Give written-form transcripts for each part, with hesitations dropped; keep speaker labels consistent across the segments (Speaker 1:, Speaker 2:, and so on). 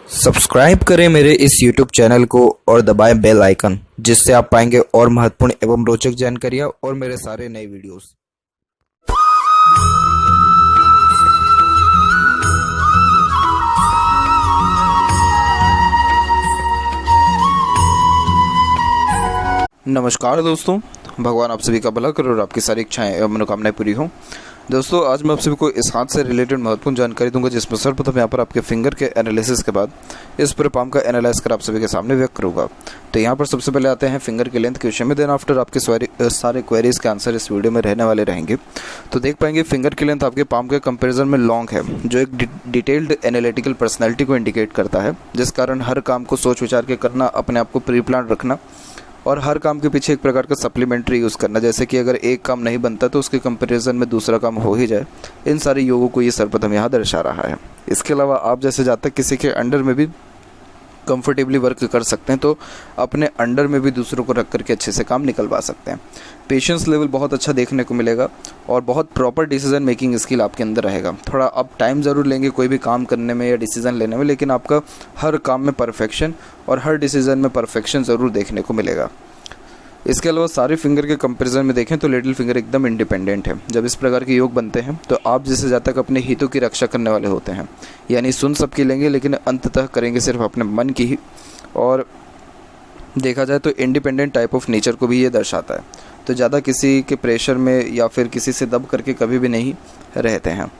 Speaker 1: Subscribe करें मेरे इस YouTube चैनल को और दबाएं बेल आइकन, जिससे आप पाएंगे और महत्वपूर्ण एवं रोचक जानकारियाँ और मेरे सारे नए वीडियोस। नमस्कार दोस्तों, भगवान आप सभी का भला करे और आपकी सारी इच्छाएं एवं मनोकामनाएं पूरी हों। दोस्तों, आज मैं आप सभी को इस हाथ से रिलेटेड महत्वपूर्ण जानकारी दूंगा, जिसमें सर्वप्रथम यहाँ पर आपके फिंगर के एनालिसिस के बाद इस पूरे पाम का एनालाइज कर आप सभी के सामने व्यक्त करूँगा। तो यहाँ पर सबसे पहले आते हैं फिंगर की लेंथ के विषय में। देन आफ्टर आपके सारे क्वेरीज के आंसर इस वीडियो में रहने वाले रहेंगे। तो देख पाएंगे फिंगर की लेंथ आपके पाम के कंपेरिजन में लॉन्ग है, जो एक डिटेल्ड एनालिटिकल पर्सनैलिटी को इंडिकेट करता है, जिस कारण हर काम को सोच विचार के करना, अपने आप को प्री प्लान रखना और हर काम के पीछे एक प्रकार का सप्लीमेंट्री यूज़ करना, जैसे कि अगर एक काम नहीं बनता तो उसके कंपैरिजन में दूसरा काम हो ही जाए। इन सारे योगों को ये सर्वप्रथम यहाँ दर्शा रहा है। इसके अलावा आप जैसे जातक किसी के अंडर में भी कंफर्टेबली वर्क कर सकते हैं, तो अपने अंडर में भी दूसरों को रख करके अच्छे से काम निकलवा सकते हैं। पेशेंस लेवल बहुत अच्छा देखने को मिलेगा और बहुत प्रॉपर डिसीजन मेकिंग स्किल आपके अंदर रहेगा। थोड़ा आप टाइम ज़रूर लेंगे कोई भी काम करने में या डिसीजन लेने में, लेकिन आपका हर काम में परफेक्शन और हर डिसीजन में परफेक्शन ज़रूर देखने को मिलेगा। इसके अलावा सारे फिंगर के कंपैरिजन में देखें तो लिटिल फिंगर एकदम इंडिपेंडेंट है। जब इस प्रकार के योग बनते हैं तो आप जैसे जातक अपने हितों की रक्षा करने वाले होते हैं, यानी सुन सबकी लेंगे लेकिन अंततः करेंगे सिर्फ अपने मन की ही। और देखा जाए तो इंडिपेंडेंट टाइप ऑफ नेचर को भी ये दर्शाता है। तो ज़्यादा किसी के प्रेशर में या फिर किसी से दब करके कभी भी नहीं रहते हैं।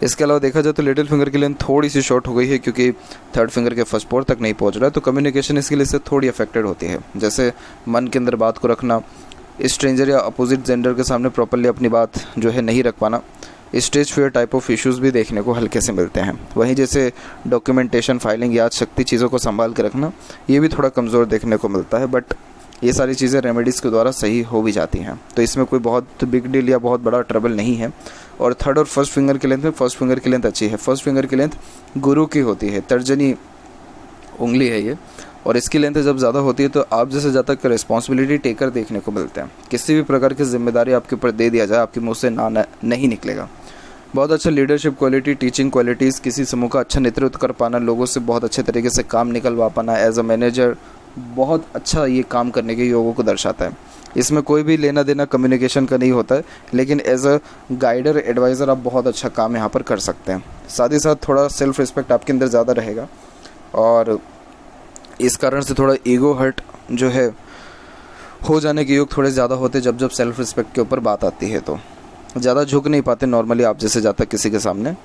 Speaker 1: इसके अलावा देखा जाए तो लिटिल फिंगर की लेंथ थोड़ी सी शॉर्ट हो गई है, क्योंकि थर्ड फिंगर के फर्स्ट पोर तक नहीं पहुंच रहा है। तो कम्युनिकेशन इसके लिए से थोड़ी अफेक्टेड होती है, जैसे मन के अंदर बात को रखना, स्ट्रेंजर या अपोजिट जेंडर के सामने प्रॉपरली अपनी बात जो है नहीं रख पाना, stage fair type of issues भी देखने को हल्के से मिलते हैं। वहीं जैसे डॉक्यूमेंटेशन, फाइलिंग, याद शक्ति, चीज़ों को संभाल के रखना, ये भी थोड़ा कमज़ोर देखने को मिलता है। बट ये सारी चीज़ें रेमेडीज़ के द्वारा सही हो भी जाती हैं, तो इसमें कोई बहुत बिग डील या बहुत बड़ा ट्रबल नहीं है। और थर्ड और फर्स्ट फिंगर की लेंथ में फर्स्ट फिंगर की लेंथ अच्छी है। फर्स्ट फिंगर की लेंथ गुरु की होती है, तर्जनी उंगली है ये, और इसकी लेंथ जब ज़्यादा होती है तो आप जैसे ज़्यादा रिस्पॉन्सिबिलिटी टेकर देखने को मिलते हैं। किसी भी प्रकार की जिम्मेदारी आपके ऊपर दे दिया जाए, आपके मुँह से नहीं निकलेगा। बहुत अच्छा लीडरशिप क्वालिटी, टीचिंग क्वालिटीज़, किसी समूह का अच्छा नेतृत्व कर पाना, लोगों से बहुत अच्छे तरीके से काम निकलवा पाना, एज अ मैनेजर बहुत अच्छा ये काम करने के योगों को दर्शाता है। इसमें कोई भी लेना देना कम्युनिकेशन का नहीं होता है, लेकिन एज अ गाइडर, एडवाइज़र आप बहुत अच्छा काम यहाँ पर कर सकते हैं। साथ ही साथ थोड़ा सेल्फ रिस्पेक्ट आपके अंदर ज़्यादा रहेगा, और इस कारण से थोड़ा ईगो हर्ट जो है हो जाने के योग थोड़े ज़्यादा होते जब सेल्फ रिस्पेक्ट के ऊपर बात आती है। तो ज़्यादा झुक नहीं पाते नॉर्मली आप जैसे जाता किसी के सामने,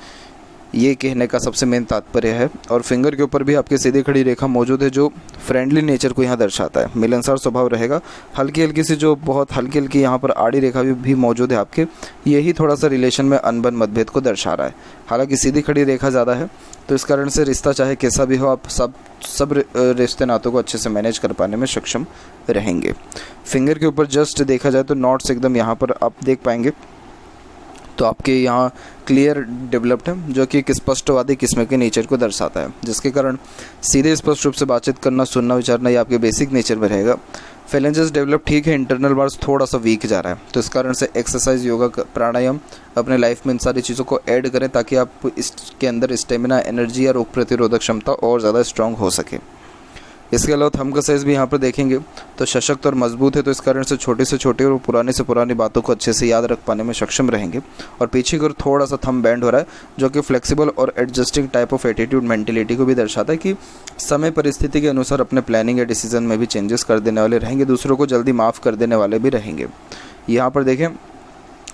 Speaker 1: ये कहने का सबसे मेन तात्पर्य है। और फिंगर के ऊपर भी आपकी सीधी खड़ी रेखा मौजूद है, जो फ्रेंडली नेचर को यहाँ दर्शाता है। मिलनसार स्वभाव रहेगा। हल्की हल्की सी जो बहुत हल्की हल्की यहाँ पर आड़ी रेखा भी मौजूद है आपके, यही थोड़ा सा रिलेशन में अनबन मतभेद को दर्शा रहा है। हालांकि सीधी खड़ी रेखा ज़्यादा है, तो इस कारण से रिश्ता चाहे कैसा भी हो, आप सब रिश्ते नातों को अच्छे से मैनेज कर पाने में सक्षम रहेंगे। फिंगर के ऊपर जस्ट देखा जाए तो नॉट्स एकदम यहाँ पर आप देख पाएंगे, तो आपके यहाँ क्लियर डेवलप्ड है, जो कि एक स्पष्टवादी किस्म के नेचर को दर्शाता है, जिसके कारण सीधे स्पष्ट रूप से बातचीत करना, सुनना, विचारना ये आपके बेसिक नेचर में रहेगा। फेलेंजेस डेवलप ठीक है, इंटरनल बार्स थोड़ा सा वीक जा रहा है, तो इस कारण से एक्सरसाइज, योगा, प्राणायाम अपने लाइफ में इन सारी चीज़ों को ऐड करें, ताकि आप इसके अंदर स्टेमिना, एनर्जी या रोग प्रतिरोधक क्षमता और ज़्यादा स्ट्रांग हो सके। इसके अलावा थंब का साइज़ भी यहाँ पर देखेंगे तो सशक्त और मजबूत है, तो इस कारण से छोटे से छोटे और पुराने से पुरानी बातों को अच्छे से याद रख पाने में सक्षम रहेंगे। और पीछे की ओर थोड़ा सा थंब बैंड हो रहा है, जो कि फ्लेक्सिबल और adjusting type of attitude, mentality को भी दर्शाता है, कि समय परिस्थिति के अनुसार अपने प्लानिंग या डिसीजन में भी चेंजेस कर देने वाले रहेंगे, दूसरों को जल्दी माफ़ कर देने वाले भी रहेंगे। यहाँ पर देखें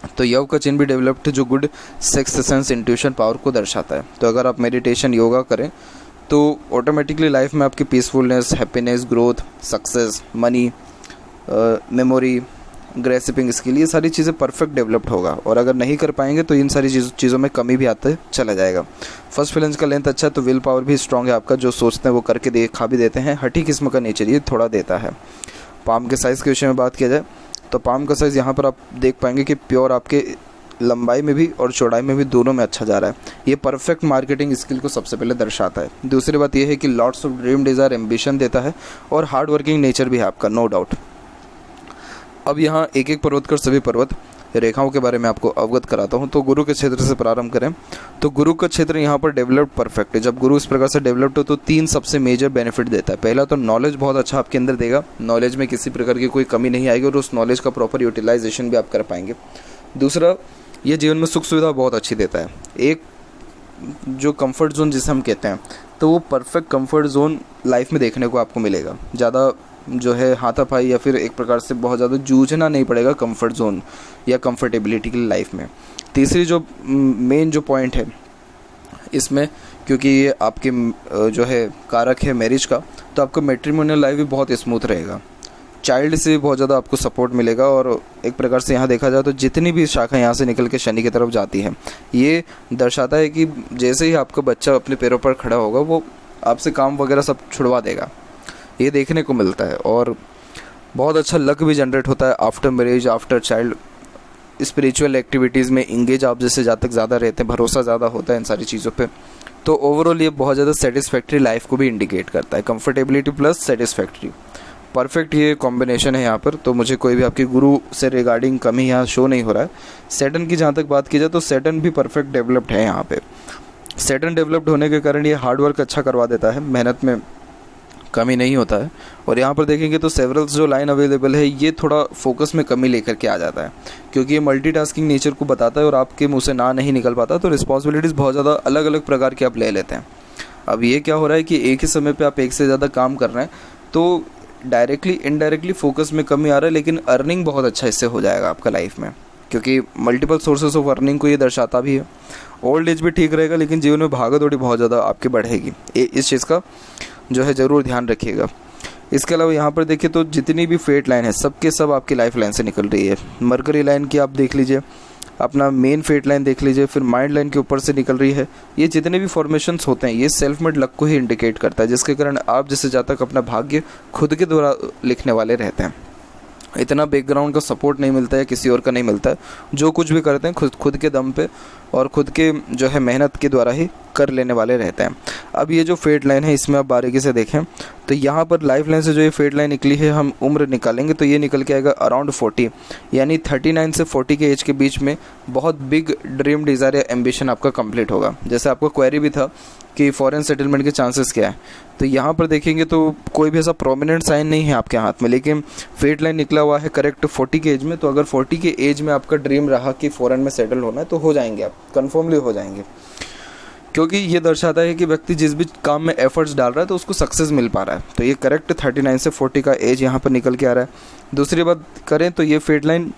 Speaker 1: तो यव का चिन्ह भी डेवलप्ड, जो good sixth sense, intuition power को दर्शाता है। तो अगर आप मेडिटेशन, योगा करें तो ऑटोमेटिकली लाइफ में आपकी peacefulness, happiness, growth, success, money, memory, grasping skill, ये सारी चीज़ें परफेक्ट डेवलप्ड होगा। और अगर नहीं कर पाएंगे तो इन सारी चीज़ों में कमी भी आते चला जाएगा। फर्स्ट फिलेंस का लेंथ अच्छा है, तो विल पावर भी स्ट्रांग है आपका, जो सोचते हैं वो करके दिखा भी देते हैं। हठी किस्म का नेचर ये थोड़ा देता है। पाम के साइज़ के विषय में बात किया जाए तो पाम का साइज़ यहाँ पर आप देख पाएंगे कि प्योर आपके लंबाई में भी और चौड़ाई में भी दोनों में अच्छा जा रहा है। ये परफेक्ट मार्केटिंग स्किल को सबसे पहले दर्शाता है। दूसरी बात यह है कि lots of dream, desire, ambition देता है, और हार्ड वर्किंग नेचर भी है आपका, नो डाउट। अब यहाँ एक एक पर्वत कर सभी पर्वत रेखाओं के बारे में आपको अवगत कराता हूँ। तो गुरु के क्षेत्र से प्रारंभ करें तो गुरु का क्षेत्र यहाँ पर डेवलप्ड परफेक्ट है। जब गुरु इस प्रकार से डेवलप्ड हो तो 3 सबसे मेजर बेनिफिट देता है। पहला तो नॉलेज बहुत अच्छा आपके अंदर देगा, नॉलेज में किसी प्रकार की कोई कमी नहीं आएगी और उस नॉलेज का प्रॉपर यूटिलाइजेशन भी आप कर पाएंगे। दूसरा, ये जीवन में सुख सुविधा बहुत अच्छी देता है। एक जो कंफर्ट जोन जिसे हम कहते हैं, तो वो परफेक्ट कंफर्ट जोन लाइफ में देखने को आपको मिलेगा। ज़्यादा जो है हाथापाई या फिर एक प्रकार से बहुत ज़्यादा जूझना नहीं पड़ेगा कंफर्ट जोन या कंफर्टेबिलिटी के लिए लाइफ में। तीसरी जो मेन जो पॉइंट है इसमें, क्योंकि ये आपके जो है कारक है मैरिज का, तो आपका मैट्रिमोनियल लाइफ भी बहुत स्मूथ रहेगा। चाइल्ड से भी बहुत ज़्यादा आपको सपोर्ट मिलेगा और एक प्रकार से यहाँ देखा जाए तो जितनी भी शाखा यहाँ से निकल के शनि की तरफ जाती है, ये दर्शाता है कि जैसे ही आपका बच्चा अपने पैरों पर खड़ा होगा वो आपसे काम वगैरह सब छुड़वा देगा, ये देखने को मिलता है। और बहुत अच्छा लक भी जनरेट होता है after marriage, after child. Spiritual activities में इंगेज आप जैसे जातक ज़्यादा रहते हैं, भरोसा ज़्यादा होता है इन सारी चीज़ों पे। तो ओवरऑल ये बहुत ज़्यादा सेटिस्फैक्ट्री लाइफ को भी इंडिकेट करता है। कंफर्टेबिलिटी प्लस सेटिस्फैक्ट्री, परफेक्ट ये कॉम्बिनेशन है यहाँ पर। तो मुझे कोई भी आपके गुरु से रिगार्डिंग कमी यहाँ शो नहीं हो रहा है। सैटर्न की जहाँ तक बात की जाए तो सैटर्न भी परफेक्ट डेवलप्ड है यहाँ पे। सैटर्न डेवलप्ड होने के कारण ये हार्ड वर्क अच्छा करवा देता है, मेहनत में कमी नहीं होता है। और यहाँ पर देखेंगे तो सेवरल्स जो लाइन अवेलेबल है ये थोड़ा फोकस में कमी लेकर के आ जाता है, क्योंकि ये मल्टीटास्किंग नेचर को बताता है और आपके मुंह से ना नहीं निकल पाता, तो रिस्पॉन्सिबिलिटीज़ बहुत ज़्यादा अलग अलग प्रकार की आप ले लेते हैं। अब ये क्या हो रहा है कि एक ही समय पे आप एक से ज़्यादा काम कर रहे हैं, तो डायरेक्टली इनडायरेक्टली फोकस में कमी आ रहा है, लेकिन अर्निंग बहुत अच्छा इससे हो जाएगा आपका लाइफ में, क्योंकि मल्टीपल सोर्सेस ऑफ अर्निंग को ये दर्शाता भी है। ओल्ड एज भी ठीक रहेगा, लेकिन जीवन में भागा दौड़ी बहुत ज़्यादा आपकी बढ़ेगी, इस चीज़ का जो है ज़रूर ध्यान रखिएगा। इसके अलावा यहाँ पर देखिए तो जितनी भी फेट लाइन है सबके सब आपकी लाइफ लाइन से निकल रही है। मरकरी लाइन की आप देख लीजिए, अपना मेन फेट लाइन देख लीजिए, फिर माइंड लाइन के ऊपर से निकल रही है। ये जितने भी फॉर्मेशंस होते हैं ये सेल्फ मेड लक को ही इंडिकेट करता है, जिसके कारण आप जैसे जातक अपना भाग्य खुद के द्वारा लिखने वाले रहते हैं। इतना बैकग्राउंड का सपोर्ट नहीं मिलता है, किसी और का नहीं मिलता है। जो कुछ भी करते हैं खुद के दम पे और खुद के जो है मेहनत के द्वारा ही कर लेने वाले रहते हैं। अब ये जो फेट लाइन है इसमें आप बारीकी से देखें तो यहाँ पर लाइफ लाइन से जो ये फेट लाइन निकली है, हम उम्र निकालेंगे तो ये निकल के आएगा अराउंड 40, यानी 39 से 40 के एज के बीच में बहुत बिग ड्रीम डिज़ायर या एम्बिशन आपका कंप्लीट होगा। जैसे आपका क्वेरी भी था कि फॉरेन सेटलमेंट के चांसेस क्या है, तो यहाँ पर देखेंगे तो कोई भी ऐसा प्रोमिनेंट साइन नहीं है आपके हाथ में, लेकिन फेट लाइन निकला हुआ है करेक्ट 40 के एज में। तो अगर 40 के एज में आपका ड्रीम रहा कि फॉरेन में सेटल होना है तो हो जाएंगे आप, कन्फर्मली हो जाएंगे, क्योंकि ये दर्शाता है कि व्यक्ति जिस भी काम में एफर्ट्स डाल रहा है तो उसको सक्सेस मिल पा रहा है। तो ये करेक्ट 39 से 40 का एज यहाँ पर निकल के आ रहा है। दूसरी बात करें तो ये fate line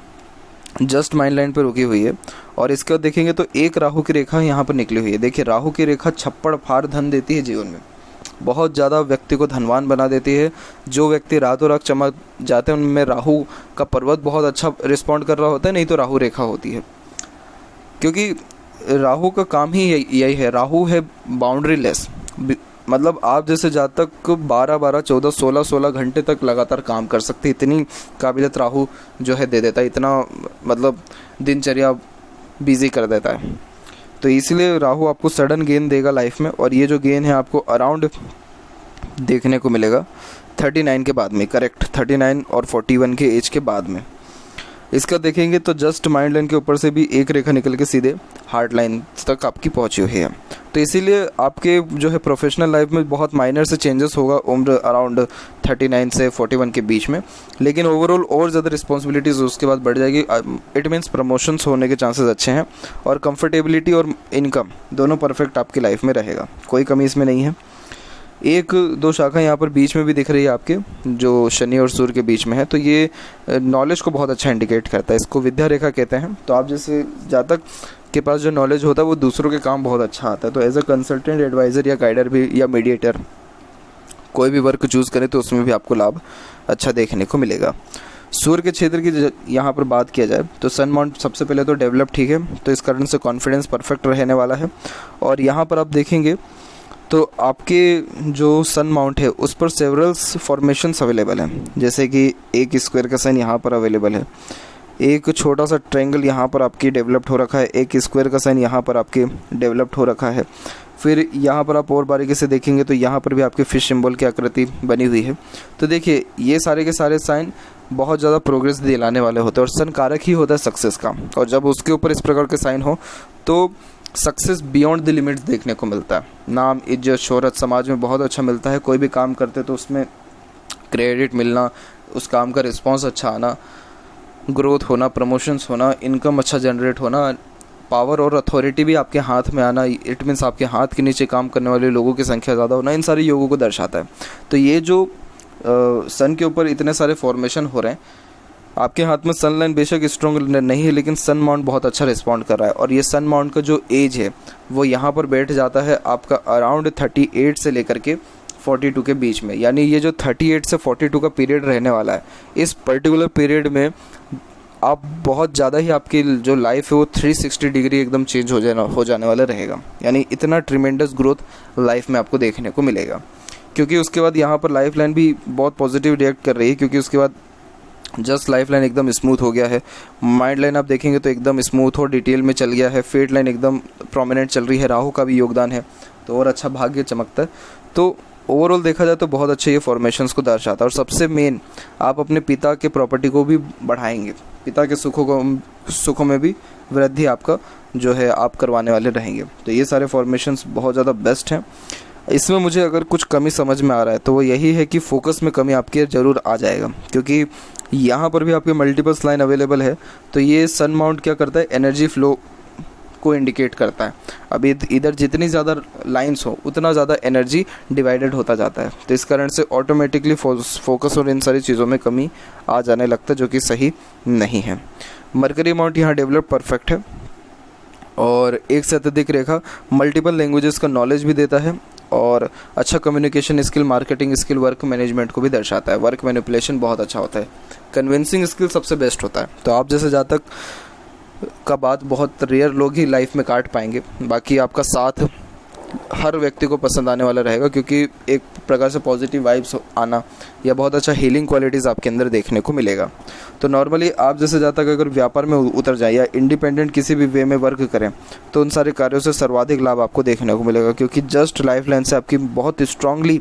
Speaker 1: just mind line पर रुकी हुई है और इसके बाद देखेंगे तो एक राहु की रेखा यहाँ पर निकली हुई है। देखिए राहु की रेखा छप्पड़ फाड़ धन देती है, जीवन में बहुत ज़्यादा व्यक्ति को धनवान बना देती है। जो व्यक्ति रातों रात चमक जाते हैं उनमें राहु का पर्वत बहुत अच्छा रिस्पॉन्ड कर रहा होता है, नहीं तो राहु रेखा होती है, क्योंकि राहु का काम ही यही है। राहु है बाउंड्री लेस, मतलब आप जैसे जातक 12-12, 14, 16 घंटे तक लगातार काम कर सकते, इतनी काबिलियत राहु जो है दे देता है, इतना मतलब दिनचर्या बिजी कर देता है। तो इसलिए राहु आपको सडन गेन देगा लाइफ में, और ये जो गेन है आपको अराउंड देखने को मिलेगा 39 के बाद में, करेक्ट 39 और 41 के एज के बाद में। इसका देखेंगे तो जस्ट माइंड लाइन के ऊपर से भी एक रेखा निकल के सीधे हार्ट लाइन तक आपकी पहुंची हुई है। तो इसीलिए आपके जो है प्रोफेशनल लाइफ में बहुत माइनर से चेंजेस होगा उम्र अराउंड 39 से 41 के बीच में, लेकिन ओवरऑल और ज़्यादा रिस्पॉन्सिबिलिटीज़ उसके बाद बढ़ जाएगी। इट मीन्स प्रमोशंस होने के चांसेस अच्छे हैं और कंफर्टेबिलिटी और इनकम दोनों परफेक्ट आपकी लाइफ में रहेगा, कोई कमी इसमें नहीं है। 1-2 शाखा यहाँ पर बीच में भी दिख रही है आपके, जो शनि और सूर्य के बीच में है, तो ये नॉलेज को बहुत अच्छा इंडिकेट करता है। इसको विद्या रेखा कहते हैं। तो आप जैसे जातक के पास जो नॉलेज होता है वो दूसरों के काम बहुत अच्छा आता है। तो एज अ कंसल्टेंट, एडवाइज़र या गाइडर भी या मीडिएटर कोई भी वर्क चूज़ करें तो उसमें भी आपको लाभ अच्छा देखने को मिलेगा। सूर्य के क्षेत्र की यहाँ पर बात किया जाए तो सन माउंट सबसे पहले तो डेवलप ठीक है, तो इस कारण से कॉन्फिडेंस परफेक्ट रहने वाला है। और यहाँ पर आप देखेंगे तो आपके जो सन माउंट है उस पर सेवरल्स फॉर्मेशंस अवेलेबल हैं, जैसे कि एक स्क्वायर का साइन यहाँ पर अवेलेबल है, एक छोटा सा ट्रायंगल यहाँ पर आपकी डेवलप्ड हो रखा है, एक स्क्वायर का साइन यहाँ पर आपके डेवलप्ड हो रखा है। फिर यहाँ पर आप और बारीकी से देखेंगे तो यहाँ पर भी आपके फिश सिंबल की आकृति बनी हुई है। तो देखिए ये सारे के सारे साइन बहुत ज़्यादा प्रोग्रेस दिलाने वाले होते हैं और सन कारक ही होता है सक्सेस का। और जब उसके ऊपर इस प्रकार के साइन हो तो सक्सेस बियॉन्ड द लिमिट्स देखने को मिलता है। नाम, इज्जत, शोहरत समाज में बहुत अच्छा मिलता है। कोई भी काम करते तो उसमें क्रेडिट मिलना, उस काम का रिस्पॉन्स अच्छा आना, ग्रोथ होना, प्रमोशंस होना, इनकम अच्छा जनरेट होना, पावर और अथॉरिटी भी आपके हाथ में आना, इट मीन्स आपके हाथ के नीचे काम करने वाले लोगों की संख्या ज़्यादा होना, इन सारे योगों को दर्शाता है। तो ये जो सन के ऊपर इतने सारे फॉर्मेशन हो रहे हैं, आपके हाथ में सन लाइन बेशक स्ट्रॉन्ग नहीं है लेकिन सन माउंट बहुत अच्छा रिस्पॉन्ड कर रहा है। और ये सन माउंट का जो एज है वो यहाँ पर बैठ जाता है आपका अराउंड 38 से लेकर के 42 के बीच में। यानी ये जो 38 से 42 का पीरियड रहने वाला है, इस पर्टिकुलर पीरियड में आप बहुत ज़्यादा ही आपकी जो लाइफ है वो 360 डिग्री एकदम चेंज हो जाने वाला रहेगा। यानी इतना ट्रिमेंडस ग्रोथ लाइफ में आपको देखने को मिलेगा। क्योंकि उसके बाद यहाँ पर लाइफ लाइन भी बहुत पॉजिटिव रिएक्ट कर रही है, क्योंकि उसके बाद जस्ट लाइफ लाइन एकदम स्मूथ हो गया है। माइंड लाइन आप देखेंगे तो एकदम स्मूथ और डिटेल में चल गया है। फेट लाइन एकदम प्रोमिनेंट चल रही है, राहु का भी योगदान है तो और अच्छा भाग्य चमकता है। तो ओवरऑल देखा जाए तो बहुत अच्छे ये फॉर्मेशंस को दर्शाता है। और सबसे मेन, आप अपने पिता के प्रॉपर्टी को भी बढ़ाएंगे, पिता के सुखों में भी वृद्धि आपका जो है आप करवाने वाले रहेंगे। तो ये सारे फॉर्मेशंस बहुत ज़्यादा बेस्ट हैं। इसमें मुझे अगर कुछ कमी समझ में आ रहा है तो वो यही है कि फोकस में कमी आपके ज़रूर आ जाएगा, क्योंकि यहाँ पर भी आपके मल्टीपल्स लाइन अवेलेबल है। तो ये सन माउंट क्या करता है, एनर्जी फ्लो को इंडिकेट करता है। अब इधर जितनी ज़्यादा लाइंस हो उतना ज़्यादा एनर्जी डिवाइडेड होता जाता है। तो इस कारण से ऑटोमेटिकली फोकस और इन सारी चीज़ों में कमी आ जाने लगता है, जो कि सही नहीं है। मरकरी माउंट यहाँ डेवलप परफेक्ट है और एक से अत्यधिक रेखा मल्टीपल लैंग्वेजेस का नॉलेज भी देता है और अच्छा communication skill, marketing skill, work management को भी दर्शाता है। वर्क मैनिपुलेशन बहुत अच्छा होता है। कन्विंसिंग स्किल सबसे बेस्ट होता है। तो आप जैसे जातक का बात बहुत रेयर लोग ही लाइफ में काट पाएंगे, बाकी आपका साथ हर व्यक्ति को पसंद आने वाला रहेगा, क्योंकि एक प्रकार से पॉजिटिव वाइब्स आना या बहुत अच्छा हीलिंग क्वालिटीज़ आपके अंदर देखने को मिलेगा। तो नॉर्मली आप जैसे जातक अगर व्यापार में उतर जाए या इंडिपेंडेंट किसी भी वे में वर्क करें तो उन सारे कार्यों से सर्वाधिक लाभ आपको देखने को मिलेगा, क्योंकि जस्ट लाइफ लाइन से आपकी बहुत स्ट्रांगली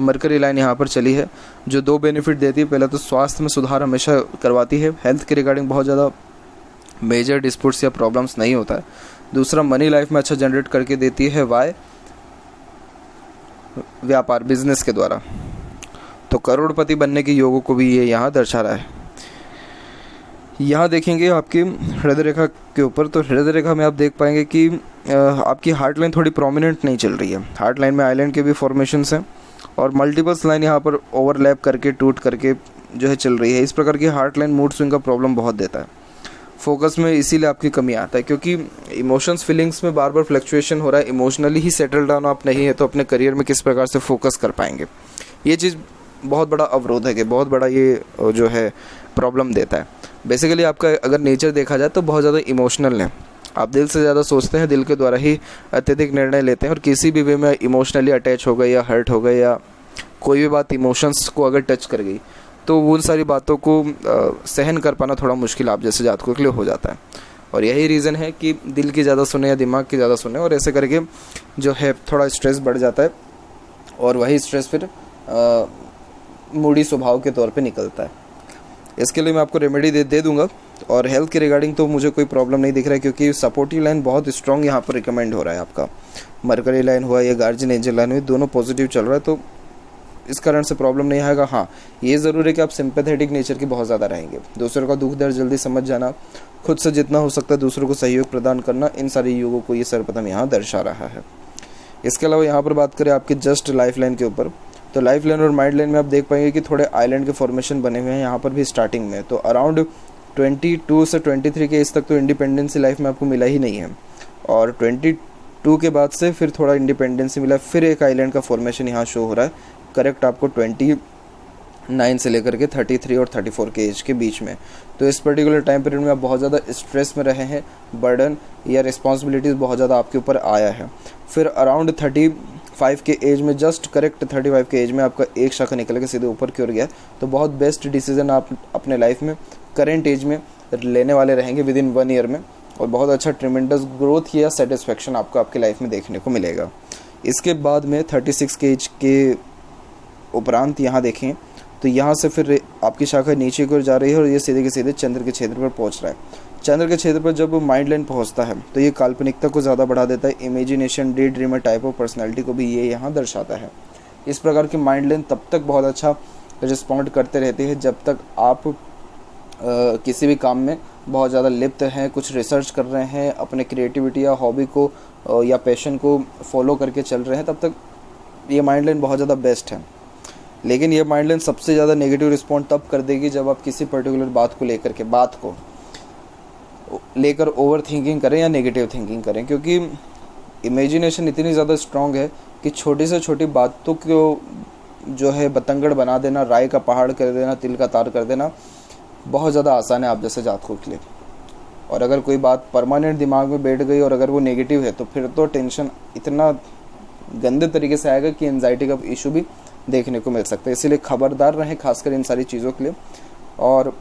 Speaker 1: मरकरी लाइन यहाँ पर चली है, जो 2 बेनिफिट देती है। पहला तो स्वास्थ्य में सुधार हमेशा करवाती है, हेल्थ के रिगार्डिंग बहुत ज़्यादा मेजर डिस्प्यूट्स या प्रॉब्लम्स नहीं होता है। दूसरा, मनी लाइफ में अच्छा जनरेट करके देती है। वाई, व्यापार, बिजनेस के द्वारा। तो करोड़पति बनने के योगों को भी ये यहाँ दर्शा रहा है। यहाँ देखेंगे आपकी हृदय रेखा के ऊपर, तो हृदय रेखा में आप देख पाएंगे कि आपकी हार्ट लाइन थोड़ी प्रोमिनेंट नहीं चल रही है। हार्ट लाइन में आइलैंड के भी फॉर्मेशंस हैं और मल्टीपल्स लाइन यहाँ पर ओवरलैप करके, टूट करके जो है चल रही है। इस प्रकार की हार्ट लाइन मूड स्विंग का प्रॉब्लम बहुत देता है। फोकस में इसीलिए आपकी कमी आता है, क्योंकि इमोशंस, फीलिंग्स में बार बार फ्लक्चुएशन हो रहा है। इमोशनली ही सेटल डाउन आप नहीं है तो अपने करियर में किस प्रकार से फोकस कर पाएंगे, ये चीज़ बहुत बड़ा अवरोध है, कि बहुत बड़ा ये जो है प्रॉब्लम देता है। बेसिकली आपका अगर नेचर देखा जाए तो बहुत ज़्यादा इमोशनल है। आप दिल से ज़्यादा सोचते हैं, दिल के द्वारा ही अत्यधिक निर्णय लेते हैं और किसी भी वे में इमोशनली अटैच हो गए या हर्ट हो गए या कोई भी बात इमोशंस को अगर टच कर गई तो उन सारी बातों को सहन कर पाना थोड़ा मुश्किल आप जैसे जातकों के लिए हो जाता है। और यही रीज़न है कि दिल की ज़्यादा सुने या दिमाग की ज़्यादा सुने, और ऐसे करके जो है थोड़ा स्ट्रेस बढ़ जाता है और वही स्ट्रेस फिर मूडी स्वभाव के तौर पे निकलता है। इसके लिए मैं आपको रेमेडी दे दूंगा। और हेल्थ के रिगार्डिंग तो मुझे कोई प्रॉब्लम नहीं दिख रहा है, क्योंकि सपोर्टिव लाइन बहुत स्ट्रॉन्ग यहाँ पर रिकमेंड हो रहा है। आपका मरकरी लाइन हुआ या गार्जियन एंजल लाइन हुई, दोनों पॉजिटिव चल रहा है, तो इस कारण से प्रॉब्लम नहीं आएगा। हाँ, ये ज़रूर है कि आप सिंपैथेटिक नेचर के बहुत ज़्यादा रहेंगे। दूसरों का दुख दर्द जल्दी समझ जाना, खुद से जितना हो सकता है दूसरों को सहयोग प्रदान करना, इन सारी योगों को ये सर्वप्रथम यहाँ दर्शा रहा है। इसके अलावा यहाँ पर बात करें आपकी जस्ट लाइफ लाइन के ऊपर, तो लाइफ लाइन और माइंड लाइन में आप देख पाएंगे कि थोड़े आइलैंड के फॉर्मेशन बने हुए हैं यहाँ पर भी स्टार्टिंग में। तो अराउंड 22 से 23 के एज तक तो इंडिपेंडेंसी लाइफ में आपको मिला ही नहीं है, और 22 के बाद से फिर थोड़ा इंडिपेंडेंसी मिला, फिर एक आइलैंड का फॉर्मेशन यहाँ शो हो रहा है। करेक्ट आपको 29 से लेकर के 33 और 34 के एज के बीच में। तो इस पर्टिकुलर टाइम पीरियड में आप बहुत ज़्यादा स्ट्रेस में रहे हैं, बर्डन या रिस्पॉन्सिबिलिटीज़ बहुत ज़्यादा आपके ऊपर आया है। फिर अराउंड 35 के एज में, जस्ट करेक्ट 35 के एज में आपका एक शाखा निकल के सीधे ऊपर की ओर गया। तो बहुत बेस्ट डिसीजन आप अपने लाइफ में करेंट एज में लेने वाले रहेंगे विद इन 1 ईयर में, और बहुत अच्छा ट्रिमेंडस ग्रोथ या सेटिस्फेक्शन आपको आपकी लाइफ में देखने को मिलेगा। इसके बाद में 36 के एज के उपरांत यहाँ देखें तो यहाँ से फिर आपकी शाखा नीचे की ओर जा रही है और ये सीधे के सीधे चंद्र के क्षेत्र पर पहुँच रहा है। चंद्र के क्षेत्र पर जब माइंड लाइन पहुँचता है तो ये काल्पनिकता को ज़्यादा बढ़ा देता है, imagination, day dreamer type of personality को भी ये यहाँ दर्शाता है। इस प्रकार की माइंड लाइन तब तक बहुत अच्छा रिस्पॉन्ड करते रहती है जब तक आप किसी भी काम में बहुत ज़्यादा लिप्त हैं, कुछ रिसर्च कर रहे हैं, अपने क्रिएटिविटी या हॉबी को या पैशन को फॉलो करके चल रहे हैं, तब तक ये माइंड लाइन बहुत ज़्यादा बेस्ट है। लेकिन ये माइंड लाइन सबसे ज़्यादा नेगेटिव रिस्पॉन्ड तब कर देगी जब आप किसी पर्टिकुलर बात को लेकर ओवर थिंकिंग करें या नेगेटिव थिंकिंग करें, क्योंकि इमेजिनेशन इतनी ज़्यादा स्ट्रॉन्ग है कि छोटी से छोटी बातों को जो है बतंगड़ बना देना, राय का पहाड़ कर देना, तिल का तार कर देना बहुत ज़्यादा आसान है आप जैसे जातकों के लिए। और अगर कोई बात परमानेंट दिमाग में बैठ गई और अगर वो नेगेटिव है तो फिर तो टेंशन इतना गंदे तरीके से आएगा कि एंजाइटी का इशू भी देखने को मिल सकता है। इसीलिए खबरदार रहें खासकर इन सारी चीज़ों के लिए। और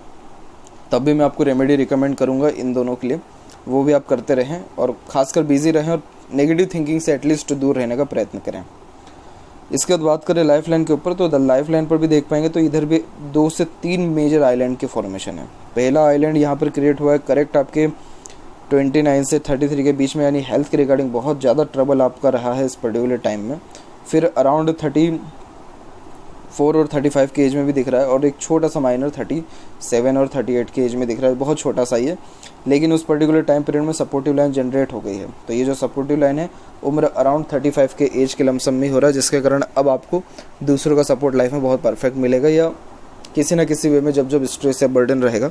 Speaker 1: तब भी मैं आपको रेमेडी रिकमेंड करूँगा इन दोनों के लिए, वो भी आप करते रहें और ख़ासकर बिजी रहें और नेगेटिव थिंकिंग से एटलीस्ट दूर रहने का प्रयत्न करें। इसके बाद बात करें लाइफ लाइन के ऊपर, तो द लाइफ लाइन पर भी देख पाएंगे तो इधर भी 2 से 3 मेजर आइलैंड की फॉर्मेशन है। पहला आइलैंड यहाँ पर क्रिएट हुआ है करेक्ट आपके 29 से 33 के बीच में, यानी हेल्थ के रिगार्डिंग बहुत ज़्यादा ट्रबल आपका रहा है इस पर्टिकुलर टाइम में। फिर अराउंड 34 और 35 के एज में भी दिख रहा है और एक छोटा सा माइनर 37 और 38 के एज में दिख रहा है, बहुत छोटा सा ही है। लेकिन उस पर्टिकुलर टाइम पीरियड में सपोर्टिव लाइन जनरेट हो गई है। तो ये जो सपोर्टिव लाइन है उम्र अराउंड 35 के एज के लमसम में हो रहा है, जिसके कारण अब आपको दूसरों का सपोर्ट लाइफ में बहुत परफेक्ट मिलेगा, या किसी न किसी वे में जब स्ट्रेस या बर्डन रहेगा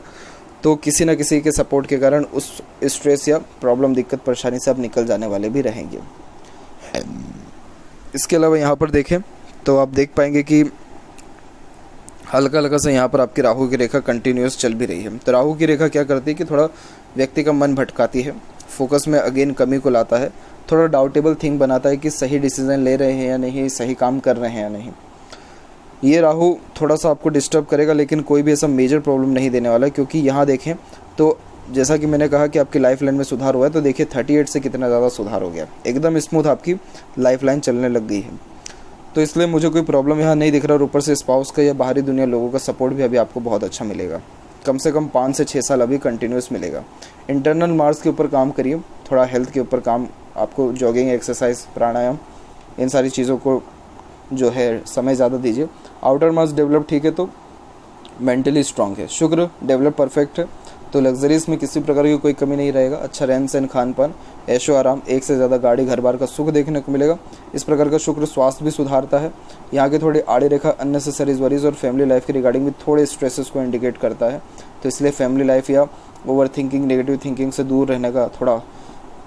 Speaker 1: तो किसी न किसी के सपोर्ट के कारण उस स्ट्रेस या प्रॉब्लम, दिक्कत, परेशानी से आप निकल जाने वाले भी रहेंगे। इसके अलावा यहाँ पर देखें तो आप देख पाएंगे कि हल्का हल्का से यहाँ पर आपकी राहु की रेखा कंटिन्यूस चल भी रही है। तो राहु की रेखा क्या करती है कि थोड़ा व्यक्ति का मन भटकाती है, फोकस में अगेन कमी को लाता है, थोड़ा डाउटेबल थिंग बनाता है कि सही डिसीजन ले रहे हैं या नहीं, सही काम कर रहे हैं या नहीं। ये राहु थोड़ा सा आपको डिस्टर्ब करेगा, लेकिन कोई भी ऐसा मेजर प्रॉब्लम नहीं देने वाला, क्योंकि यहाँ देखें तो जैसा कि मैंने कहा कि आपकी लाइफ लाइन में सुधार हुआ है, तो देखिए 38 से कितना ज़्यादा सुधार हो गया, एकदम स्मूथ आपकी लाइफ लाइन चलने लग गई है। तो इसलिए मुझे कोई प्रॉब्लम यहाँ नहीं दिख रहा। और ऊपर से स्पाउस का या बाहरी दुनिया लोगों का सपोर्ट भी अभी आपको बहुत अच्छा मिलेगा, कम से कम 5 से 6 साल अभी कंटिन्यूस मिलेगा। इंटरनल मार्क्स के ऊपर काम करिए, थोड़ा हेल्थ के ऊपर काम, आपको जॉगिंग, एक्सरसाइज, प्राणायाम, इन सारी चीज़ों को जो है समय ज़्यादा दीजिए। आउटर मार्क्स डेवलप ठीक है तो मेंटली स्ट्रांग है। शुक्र डेवलप परफेक्ट है तो लग्जरीज में किसी प्रकार की कोई कमी नहीं रहेगा। अच्छा रहन सहन, खान पान, ऐशो आराम, एक से ज़्यादा गाड़ी, घर बार का सुख देखने को मिलेगा। इस प्रकार का शुक्र स्वास्थ्य भी सुधारता है। यहाँ के थोड़ी आड़ी रेखा अननेसेसरीज वरीज और फैमिली लाइफ के रिगार्डिंग भी थोड़े स्ट्रेसेस को इंडिकेट करता है। तो इसलिए फैमिली लाइफ या ओवर थिंकिंग, नेगेटिव थिंकिंग से दूर रहने का थोड़ा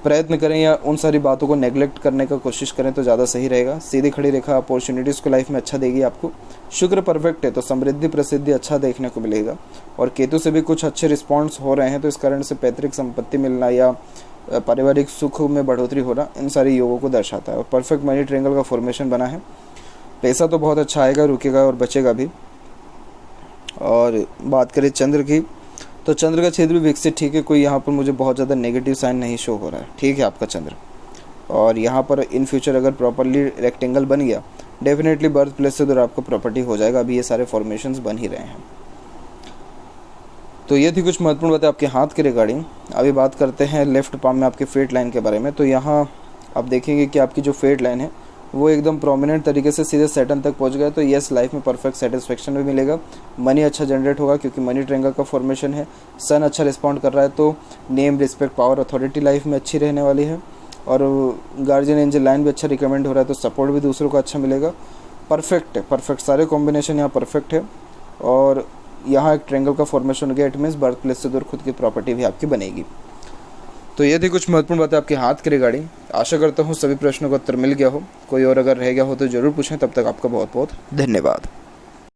Speaker 1: प्रयत्न करें, या उन सारी बातों को नेग्लेक्ट करने का कोशिश करें तो ज़्यादा सही रहेगा। सीधी खड़ी रेखा अपॉर्चुनिटीज़ को लाइफ में अच्छा देगी आपको। शुक्र परफेक्ट है तो समृद्धि, प्रसिद्धि अच्छा देखने को मिलेगा। और केतु से भी कुछ अच्छे रिस्पॉन्स हो रहे हैं, तो इस कारण से पैतृक संपत्ति मिलना या पारिवारिक सुख में बढ़ोतरी होना इन सारी योगों को दर्शाता है। और परफेक्ट मनी ट्रायंगल का फॉर्मेशन बना है। पैसा तो बहुत अच्छा आएगा, रुकेगा और बचेगा भी। और बात करें चंद्र की, तो चंद्र का क्षेत्र भी विकसित ठीक है, कोई यहाँ पर मुझे बहुत ज़्यादा नेगेटिव साइन नहीं शो हो रहा है, ठीक है आपका चंद्र। और यहाँ पर इन फ्यूचर अगर प्रॉपरली रेक्टेंगल बन गया, डेफिनेटली बर्थ प्लेस से दूर आपका प्रॉपर्टी हो जाएगा। अभी ये सारे फॉर्मेशंस बन ही रहे हैं। तो ये थी कुछ महत्वपूर्ण बातें आपके हाथ के रिगार्डिंग। अभी बात करते हैं लेफ्ट पाम में आपके फेट लाइन के बारे में। तो यहाँ आप देखेंगे कि आपकी जो फेट लाइन है वो एकदम प्रोमिनेंट तरीके से सीधे सैटर्न तक पहुंच गया। तो यस, लाइफ में परफेक्ट सेटिस्फेक्शन भी मिलेगा, मनी अच्छा जनरेट होगा क्योंकि मनी ट्रायंगल का फॉर्मेशन है। सन अच्छा रिस्पॉन्ड कर रहा है तो name, respect, power, authority life में अच्छी रहने वाली है। और गार्जियन एंजल लाइन भी अच्छा रिकमेंड हो रहा है तो सपोर्ट भी दूसरों को अच्छा मिलेगा। परफेक्ट है, परफेक्ट, सारे कॉम्बिनेशन यहाँ परफेक्ट है। और यहाँ एक ट्रायंगल का फॉर्मेशन हो गया, इट मीन्स बर्थ प्लेस से दूर खुद की प्रॉपर्टी भी आपकी बनेगी। तो ये थी कुछ महत्वपूर्ण बातें आपके हाथ के रिगार्डिंग। आशा करता हूँ सभी प्रश्नों का उत्तर मिल गया हो। कोई और अगर रह गया हो तो ज़रूर पूछें। तब तक आपका बहुत बहुत धन्यवाद।